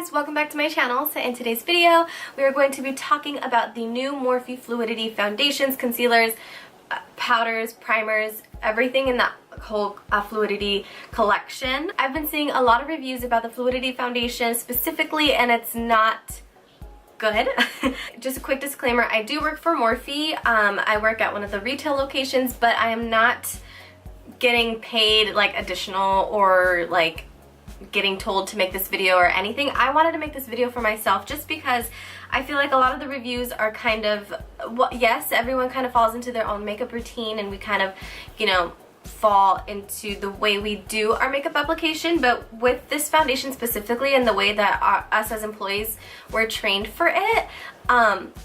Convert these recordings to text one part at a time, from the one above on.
guys, welcome back to my channel. So in today's video, we are going to be talking about the new Morphe Fluidity foundations, concealers, powders, primers, everything in that whole Fluidity collection. I've been seeing a lot of reviews about the Fluidity foundation specifically, and it's not good. Just a quick disclaimer, I do work for Morphe. I work at one of the retail locations, but I am not getting paid like additional or like getting told to make this video or anything. I wanted to make this video for myself just because I feel like a lot of the reviews are kind of, well, yes, everyone kind of falls into their own makeup routine, and we kind of, you know, fall into the way we do our makeup application, but with this foundation specifically and the way that us as employees were trained for it,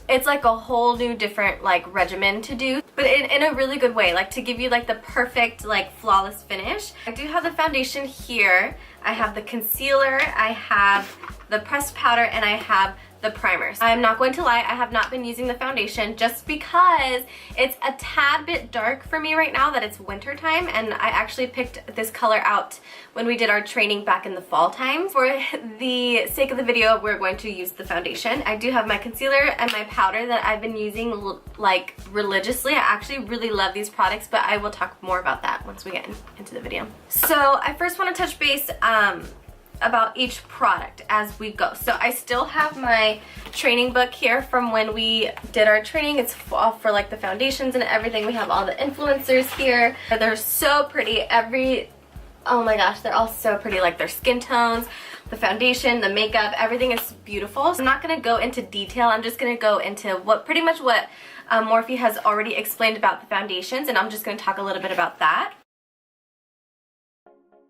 it's like a whole new different like regimen to do, but in a really good way, like to give you like the perfect like flawless finish. I do have the foundation here, I have the concealer, I have the pressed powder, and I have the primers. I'm not going to lie, I have not been using the foundation just because it's a tad bit dark for me right now that it's winter time, and I actually picked this color out when we did our training back in the fall time. For the sake of the video, we're going to use the foundation. I do have my concealer and my powder that I've been using like religiously. I actually really love these products, but I will talk more about that once we get into the video. So I first want to touch base about each product as we go. So I still have my training book here from when we did our training. It's all for like the foundations and everything. We have all the influencers here. They're so pretty. Oh my gosh, they're all so pretty. Like their skin tones, the foundation, the makeup, everything is beautiful. So I'm not gonna go into detail. I'm just gonna go into pretty much what Morphe has already explained about the foundations, and I'm just gonna talk a little bit about that.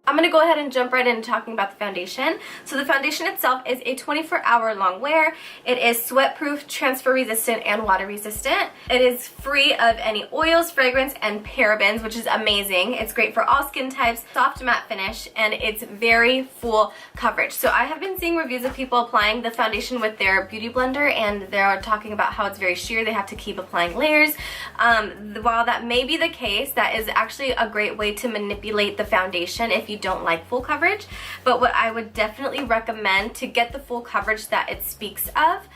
I'm going to go ahead and jump right into talking about the foundation. So the foundation itself is a 24-hour long wear. It is sweat-proof, transfer resistant, and water resistant. It is free of any oils, fragrance, and parabens, which is amazing. It's great for all skin types, soft matte finish, and it's very full coverage. So I have been seeing reviews of people applying the foundation with their beauty blender, and they're talking about how it's very sheer. They have to keep applying layers. While that may be the case, that is actually a great way to manipulate the foundation if you don't like full coverage. But what I would definitely recommend to get the full coverage that it speaks of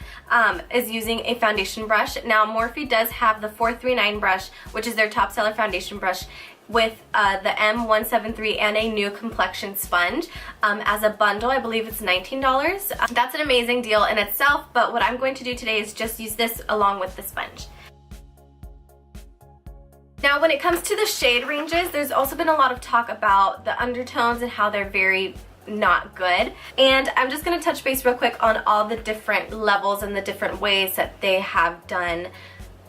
is using a foundation brush. Now Morphe does have the 439 brush, which is their top seller foundation brush, with the M173 and a new complexion sponge as a bundle. I believe it's $19. That's an amazing deal in itself, but what I'm going to do today is just use this along with the sponge. Now when it comes to the shade ranges, there's also been a lot of talk about the undertones and how they're very not good. And I'm just going to touch base real quick on all the different levels and the different ways that they have done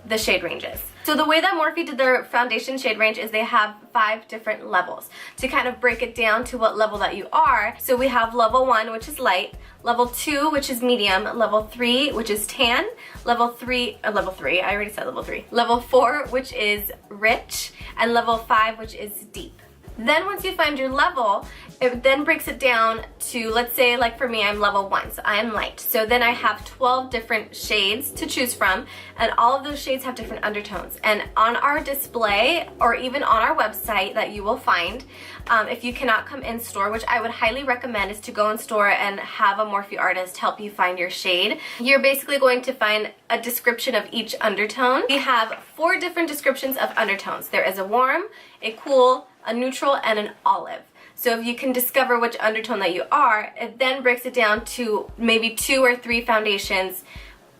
the shade ranges. So the way that Morphe did their foundation shade range is they have 5 different levels to kind of break it down to what level that you are. So we have level 1, which is light, level 2, which is medium, level 3, which is tan, level 3, I already said level 3, level 4, which is rich, and level 5, which is deep. Then once you find your level, it then breaks it down to, let's say like for me, I'm level 1, so I am light. So then I have 12 different shades to choose from, and all of those shades have different undertones. And on our display, or even on our website that you will find, if you cannot come in store, which I would highly recommend, is to go in store and have a Morphe artist help you find your shade. You're basically going to find a description of each undertone. We have 4 different descriptions of undertones. There is a warm, a cool, a neutral, and an olive. So if you can discover which undertone that you are, it then breaks it down to maybe 2 or 3 foundations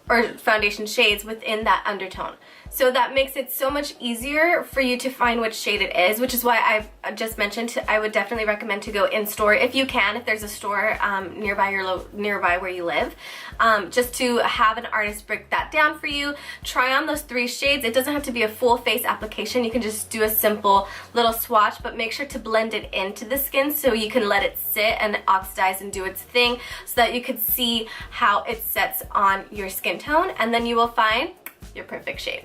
or foundation shades within that undertone. So that makes it so much easier for you to find which shade it is, which is why I've just mentioned I would definitely recommend to go in store if you can, if there's a store nearby where you live, just to have an artist break that down for you. Try on those 3 shades. It doesn't have to be a full face application. You can just do a simple little swatch, but make sure to blend it into the skin so you can let it sit and oxidize and do its thing so that you can see how it sets on your skin tone, and then you will find your perfect shade.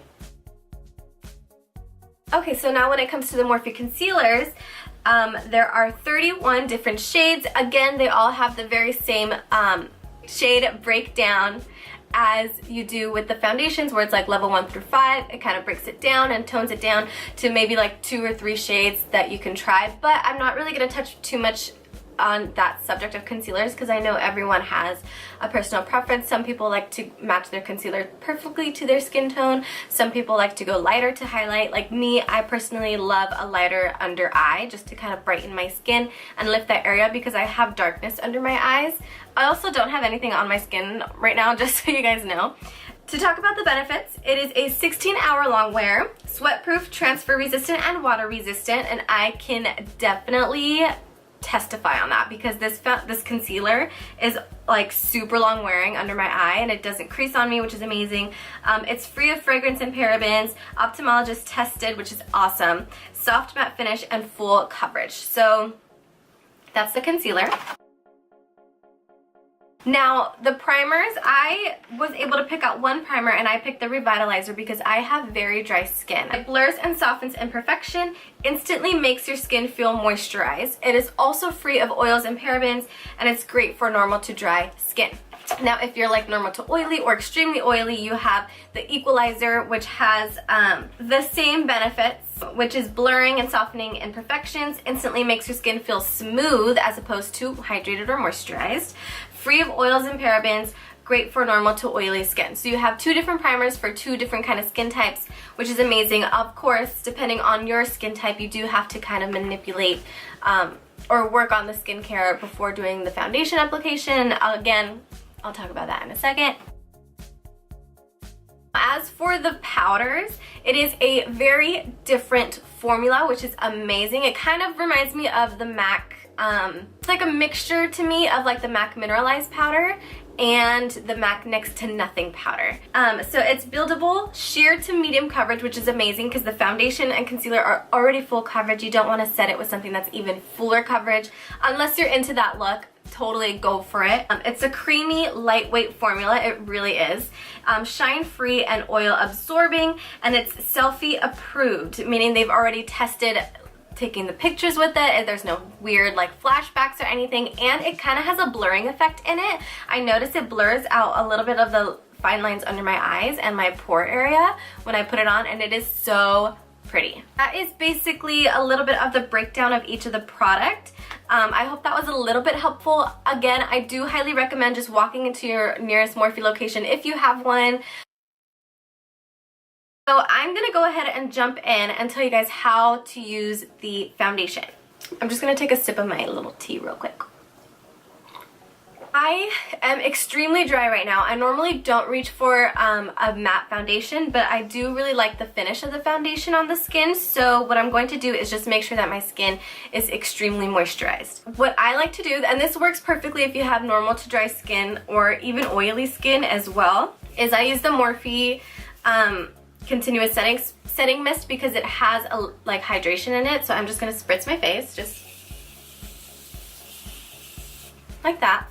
Okay, so now when it comes to the Morphe concealers, there are 31 different shades. Again, they all have the very same shade breakdown as you do with the foundations, where it's like level 1 through 5. It kind of breaks it down and tones it down to maybe like 2 or 3 shades that you can try, but I'm not really going to touch too much on that subject of concealers because I know everyone has a personal preference. Some people like to match their concealer perfectly to their skin tone. Some people like to go lighter to highlight. Like me, I personally love a lighter under eye just to kind of brighten my skin and lift that area because I have darkness under my eyes. I also don't have anything on my skin right now, just so you guys know. To talk about the benefits, it is a 16-hour long wear, sweat-proof, transfer-resistant, and water-resistant, and I can definitely testify on that because this concealer is like super long wearing under my eye and it doesn't crease on me, which is amazing. It's free of fragrance and parabens, ophthalmologist tested, which is awesome, soft matte finish, and full coverage. So that's the concealer. Now, the primers, I was able to pick out one primer and I picked the Revitalizer because I have very dry skin. It blurs and softens imperfection, instantly makes your skin feel moisturized. It is also free of oils and parabens, and it's great for normal to dry skin. Now, if you're like normal to oily or extremely oily, you have the Equalizer, which has the same benefits, which is blurring and softening imperfections, instantly makes your skin feel smooth as opposed to hydrated or moisturized, free of oils and parabens, great for normal to oily skin. So you have two different primers for two different kind of skin types, which is amazing. Of course, depending on your skin type, you do have to kind of manipulate or work on the skincare before doing the foundation application. Again, I'll talk about that in a second. As for the powders, it is a very different formula, which is amazing. It kind of reminds me of the MAC, it's like a mixture to me of like the MAC Mineralized powder and the MAC Next to Nothing powder. So it's buildable, sheer to medium coverage, which is amazing because the foundation and concealer are already full coverage. You don't want to set it with something that's even fuller coverage. Unless you're into that look, totally go for it. It's a creamy, lightweight formula. It really is. Shine free and oil absorbing, and it's selfie approved, meaning they've already tested taking the pictures with it, and there's no weird like flashbacks or anything, and it kind of has a blurring effect in it. I notice it blurs out a little bit of the fine lines under my eyes and my pore area when I put it on, and it is so pretty. That is basically a little bit of the breakdown of each of the product. I hope that was a little bit helpful. Again, I do highly recommend just walking into your nearest Morphe location if you have one. So I'm going to go ahead and jump in and tell you guys how to use the foundation. I'm just going to take a sip of my little tea real quick. I am extremely dry right now. I normally don't reach for a matte foundation, but I do really like the finish of the foundation on the skin. So what I'm going to do is just make sure that my skin is extremely moisturized. What I like to do, and this works perfectly if you have normal to dry skin or even oily skin as well, is I use the Morphe continuous setting mist because it has a like hydration in it. So I'm just going to spritz my face just like that.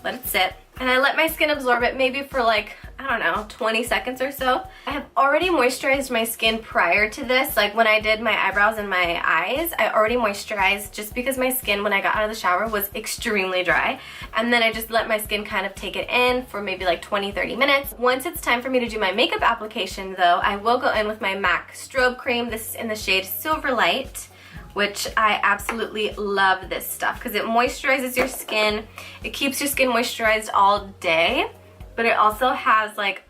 Let it sit, and I let my skin absorb it maybe for like, I don't know, 20 seconds or so. I have already moisturized my skin prior to this. Like when I did my eyebrows and my eyes, I already moisturized just because my skin when I got out of the shower was extremely dry. And then I just let my skin kind of take it in for maybe like 20-30 minutes. Once it's time for me to do my makeup application though, I will go in with my MAC Strobe Cream. This is in the shade Silver Light, which I absolutely love this stuff because it moisturizes your skin. It keeps your skin moisturized all day, but it also has like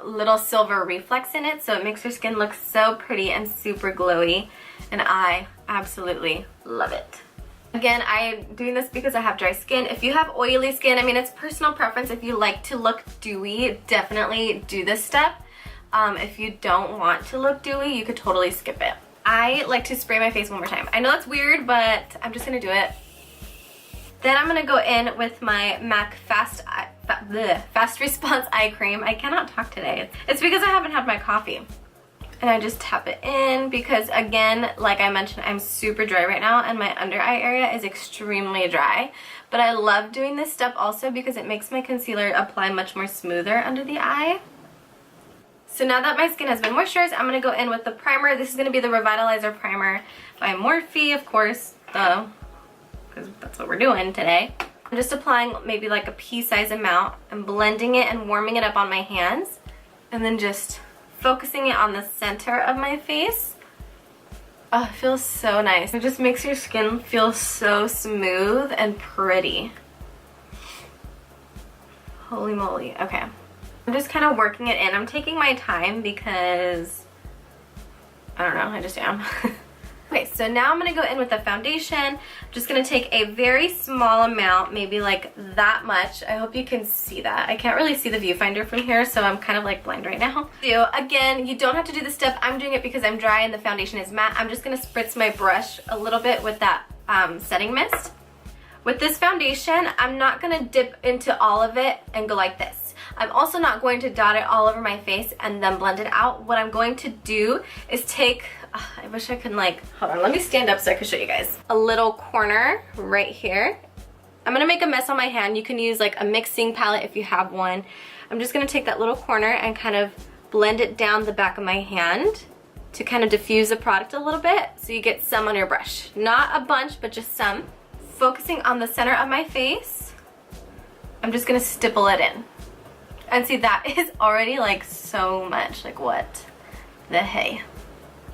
little silver reflex in it, so it makes your skin look so pretty and super glowy, and I absolutely love it. Again, I'm doing this because I have dry skin. If you have oily skin, I mean, it's personal preference. If you like to look dewy, definitely do this step. If you don't want to look dewy, you could totally skip it. I like to spray my face one more time. I know that's weird, but I'm just gonna do it. Then I'm gonna go in with my MAC Fast Response Eye Cream. I cannot talk today. It's because I haven't had my coffee. And I just tap it in because, again, like I mentioned, I'm super dry right now and my under eye area is extremely dry. But I love doing this step also because it makes my concealer apply much more smoother under the eye. So now that my skin has been moisturized, I'm going to go in with the primer. This is going to be the Revitalizer Primer by Morphe, of course, because that's what we're doing today. I'm just applying maybe like a pea-size amount and blending it and warming it up on my hands. And then just focusing it on the center of my face. Oh, it feels so nice. It just makes your skin feel so smooth and pretty. Holy moly. Okay. I'm just kind of working it in. I'm taking my time because, I don't know, I just am. Okay, so now I'm going to go in with the foundation. I'm just going to take a very small amount, maybe like that much. I hope you can see that. I can't really see the viewfinder from here, so I'm kind of like blind right now. So again, you don't have to do this step. I'm doing it because I'm dry and the foundation is matte. I'm just going to spritz my brush a little bit with that setting mist. With this foundation, I'm not going to dip into all of it and go like this. I'm also not going to dot it all over my face and then blend it out. What I'm going to do is take, I wish I could like, hold on, let me stand up so I can show you guys. A little corner right here. I'm gonna make a mess on my hand. You can use like a mixing palette if you have one. I'm just gonna take that little corner and kind of blend it down the back of my hand to kind of diffuse the product a little bit so you get some on your brush. Not a bunch, but just some. Focusing on the center of my face, I'm just gonna stipple it in. And see, that is already like so much, like what the hey.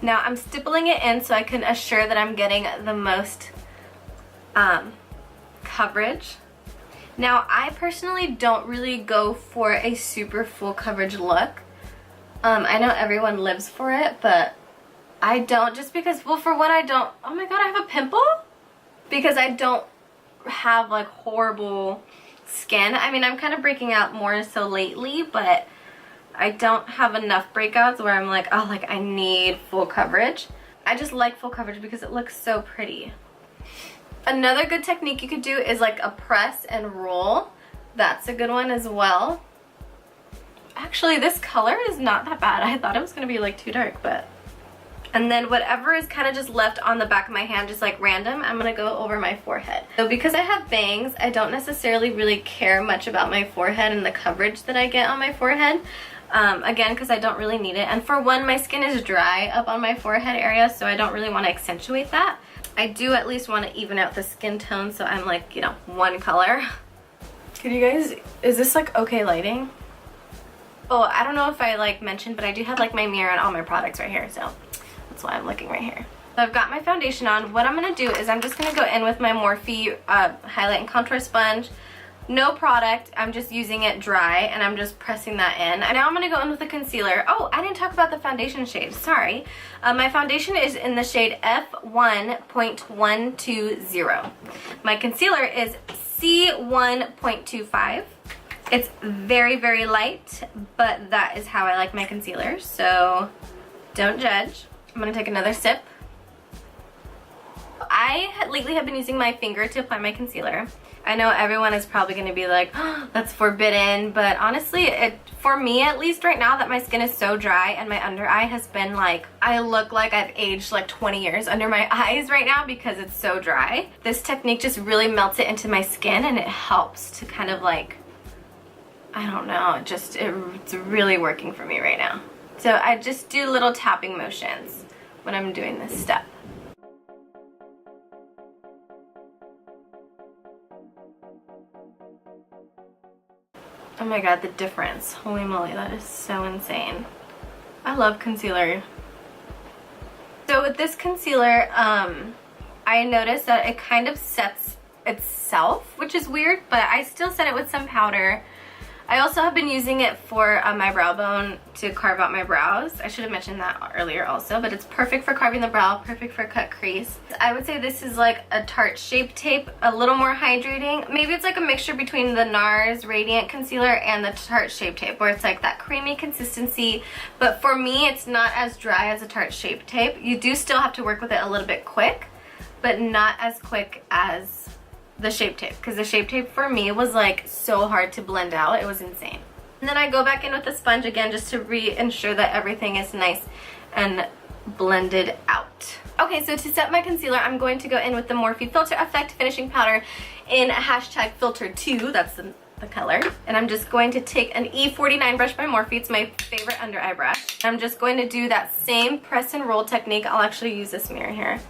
Now I'm stippling it in so I can assure that I'm getting the most coverage. Now I personally don't really go for a super full coverage look. I know everyone lives for it, but I don't, just because, well, for one, I don't, oh my god, I have a pimple? Because I don't have like horrible skin. I mean, I'm kind of breaking out more so lately, but I don't have enough breakouts where I'm like, oh, like I need full coverage. I just like full coverage because it looks so pretty. Another good technique you could do is like a press and roll. That's a good one as well. Actually, this color is not that bad. I thought it was gonna be like too dark, but. And then whatever is kind of just left on the back of my hand, just like random, I'm gonna go over my forehead. So because I have bangs, I don't necessarily really care much about my forehead and the coverage that I get on my forehead. Again, because I don't really need it. And for one, my skin is dry up on my forehead area, so I don't really want to accentuate that. I do at least want to even out the skin tone, so I'm like, you know, one color. Can you guys, is this like okay lighting? Oh, I don't know if I like mentioned, but I do have like my mirror and all my products right here, so that's why I'm looking right here. So I've got my foundation on. What I'm going to do is I'm just going to go in with my Morphe highlight and contour sponge. No product, I'm just using it dry and I'm just pressing that in. And now I'm going to go in with the concealer. Oh, I didn't talk about the foundation shade, sorry. My foundation is in the shade F1.120. My concealer is C1.25. It's very, very light, but that is how I like my concealer, so don't judge. I'm going to take another sip. I lately have been using my finger to apply my concealer. I know everyone is probably going to be like, oh, that's forbidden, but honestly, for me at least right now that my skin is so dry and my under eye has been like, I look like I've aged like 20 years under my eyes right now because it's so dry. This technique just really melts it into my skin and it helps to kind of like, I don't know, it's really working for me right now. So I just do little tapping motions when I'm doing this step. Oh my god, the difference. Holy moly, that is so insane. I love concealer. So with this concealer, I noticed that it kind of sets itself, which is weird, but I still set it with some powder. I also have been using it for my brow bone to carve out my brows. I should have mentioned that earlier also, but it's perfect for carving the brow, perfect for a cut crease. I would say this is like a Tarte Shape Tape, a little more hydrating. Maybe it's like a mixture between the NARS Radiant Concealer and the Tarte Shape Tape, where it's like that creamy consistency, but for me it's not as dry as a Tarte Shape Tape. You do still have to work with it a little bit quick, but not as quick as the Shape Tape, because the Shape Tape for me was like so hard to blend out. It was insane. And then I go back in with the sponge again just to ensure that everything is nice and blended out. Okay, so to set my concealer, I'm going to go in with the Morphe Filter Effect Finishing Powder in #Filter2, that's the color. And I'm just going to take an E49 brush by Morphe. It's my favorite under eye brush. I'm just going to do that same press and roll technique. I'll actually use this mirror here.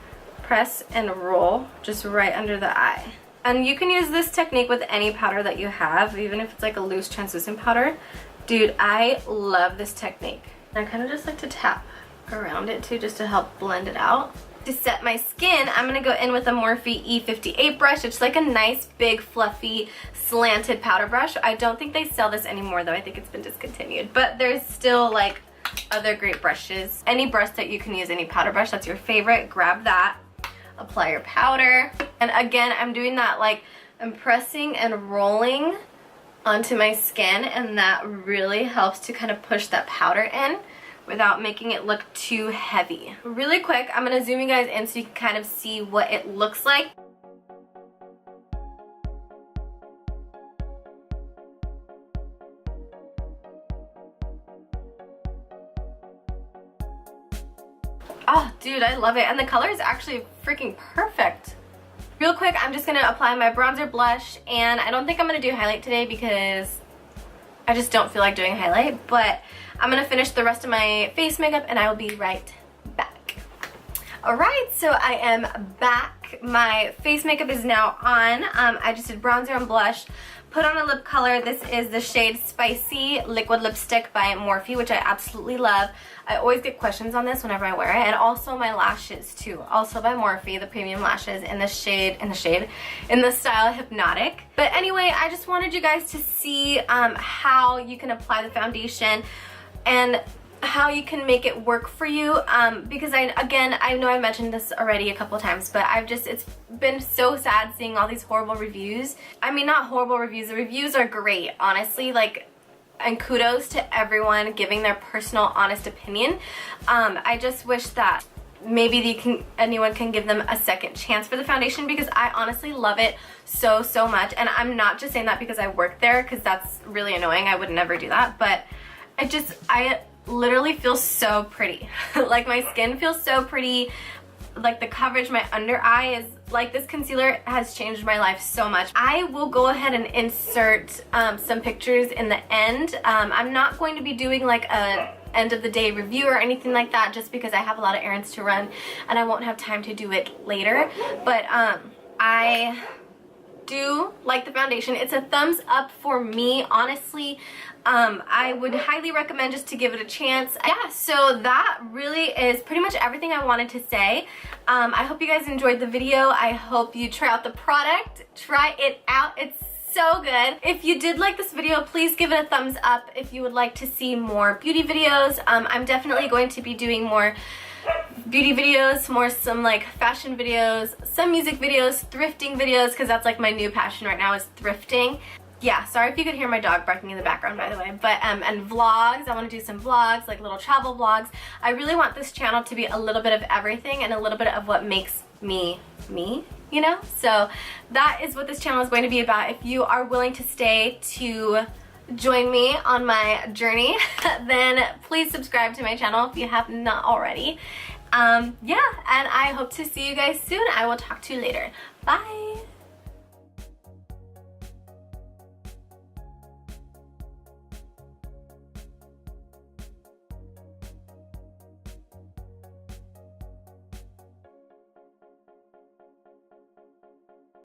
Press and roll just right under the eye. And you can use this technique with any powder that you have, even if it's like a loose translucent powder. Dude, I love this technique. I kind of just like to tap around it too, just to help blend it out. To set my skin, I'm going to go in with a Morphe E58 brush. It's like a nice, big, fluffy, slanted powder brush. I don't think they sell this anymore though. I think it's been discontinued. But there's still like other great brushes. Any brush that you can use, any powder brush that's your favorite, grab that. Apply your powder. And again, I'm doing that like I'm pressing and rolling onto my skin, and that really helps to kind of push that powder in without making it look too heavy. Really quick, I'm going to zoom you guys in so you can kind of see what it looks like. Oh, dude, I love it. And the color is actually freaking perfect. Real quick, I'm just going to apply my bronzer blush, and I don't think I'm going to do highlight today because I just don't feel like doing highlight, but I'm going to finish the rest of my face makeup and I will be right back. Alright, so I am back. My face makeup is now on. I just did bronzer and blush. Put on a lip color. This is the shade Spicy Liquid Lipstick by Morphe, which I absolutely love. I always get questions on this whenever I wear it. And also my lashes too. Also by Morphe, the premium lashes in the style Hypnotic. But anyway, I just wanted you guys to see how you can apply the foundation and how you can make it work for you, because I know I mentioned this already a couple times, but it's been so sad seeing all these horrible reviews. I mean, not horrible reviews, the reviews are great, honestly, like, and kudos to everyone giving their personal honest opinion. I just wish that maybe anyone can give them a second chance for the foundation, because I honestly love it so much. And I'm not just saying that because I work there, because that's really annoying. I would never do that, but I literally feel so pretty. Like, my skin feels so pretty. Like, the coverage, my under eye is like, this concealer has changed my life so much. I will go ahead and insert some pictures in the end. I'm not going to be doing like a end of the day review or anything like that, just because I have a lot of errands to run and I won't have time to do it later. But I do like the foundation. It's a thumbs up for me, honestly. I would highly recommend just to give it a chance. Yeah, so that really is pretty much everything I wanted to say. I hope you guys enjoyed the video. I hope you try out the product. Try it out. It's so good. If you did like this video, please give it a thumbs up. If you would like to see more beauty videos, I'm definitely going to be doing more beauty videos, some like fashion videos, some music videos, thrifting videos, because that's like my new passion right now is thrifting. Yeah, sorry if you could hear my dog barking in the background, by the way. But and vlogs, I want to do some vlogs, like little travel vlogs. I really want this channel to be a little bit of everything and a little bit of what makes me, you know? So that is what this channel is going to be about. If you are willing to stay to join me on my journey, then please subscribe to my channel if you have not already. Yeah, and I hope to see you guys soon. I will talk to you later. Bye!